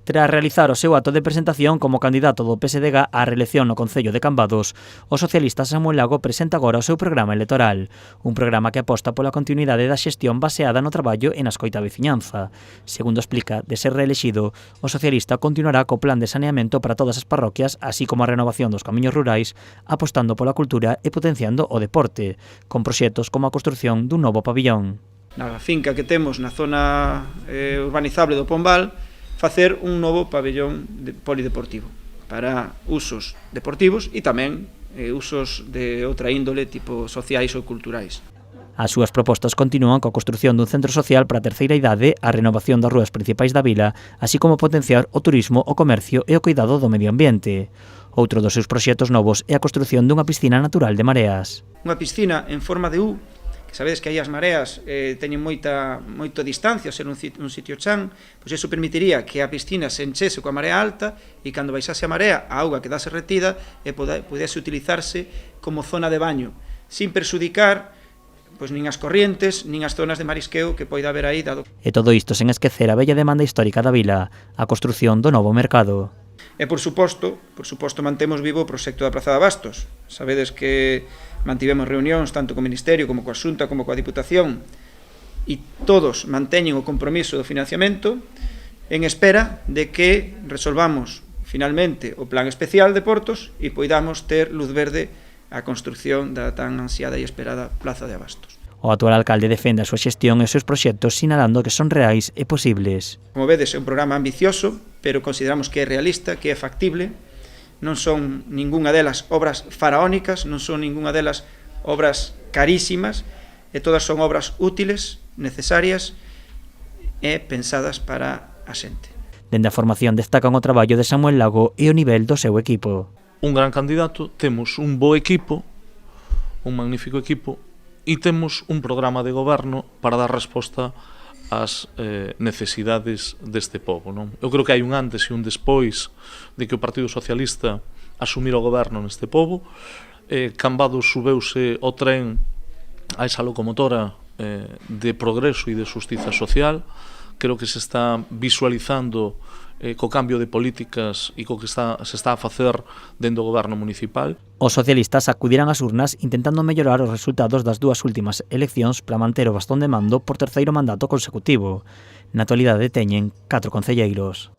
Tras realizar o seu acto de presentación como candidato do PSDG á reelección no Concello de Cambados, o socialista Samuel Lago presenta agora o seu programa electoral, un programa que aposta pola continuidade da xestión baseada no traballo e na escoita á veciñanza. Segundo explica, de ser reelexido, o socialista continuará co plan de saneamento para todas as parroquias, así como a renovación dos camiños rurais, apostando pola cultura e potenciando o deporte, con proxectos como a construción dun novo pabillón. Na finca que temos na zona urbanizable do Pombal, facer un novo pabellón polideportivo para usos deportivos e tamén usos de outra índole, tipo sociais ou culturais. As súas propostas continúan coa construción dun centro social para a terceira idade, a renovación das rúas principais da vila, así como potenciar o turismo, o comercio e o cuidado do medio ambiente. Outro dos seus proxectos novos é a construción dunha piscina natural de mareas. Unha piscina en forma de U, que sabedes que aí as mareas teñen moita distancia, ser un sitio chan, pois iso permitiría que a piscina se enchese coa marea alta e cando baixase a marea, a auga quedase retida e pudese utilizarse como zona de baño, sin perxudicar pois nin as corrientes, nin as zonas de marisqueo que poida haber aí dado. E todo isto sen esquecer a bella demanda histórica da vila, a construción do novo mercado. E por suposto, mantemos vivo o proxecto da Praza de Abastos. Sabedes que mantivemos reunións tanto co Ministerio como coa Xunta como coa Diputación e todos manteñen o compromiso do financiamento en espera de que resolvamos finalmente o plan especial de Portos e poidamos ter luz verde á construción da tan ansiada e esperada Praza de Abastos. O actual alcalde defende a súa xestión e os seus proxectos sinalando que son reais e posibles. Como vedes, é un programa ambicioso, pero consideramos que é realista, que é factible. Non son ningunha delas obras faraónicas, non son ningunha delas obras carísimas, e todas son obras útiles, necesarias e pensadas para a xente. Dende a formación destacan o traballo de Samuel Lago e o nivel do seu equipo. Un gran candidato, temos un bo equipo, un magnífico equipo, e temos un programa de goberno para dar resposta ás necesidades deste pobo, non? Eu creo que hai un antes e un despois de que o Partido Socialista asumira o goberno neste pobo. Cambados subeuse o tren a esa locomotora de progreso e de xustiza social. Creo que se está visualizando co cambio de políticas e co que se está a facer dentro do goberno municipal. Os socialistas acudirán ás urnas intentando mellorar os resultados das dúas últimas eleccións para manter o bastón de mando por terceiro mandato consecutivo. Na actualidade teñen 4 concelleiros.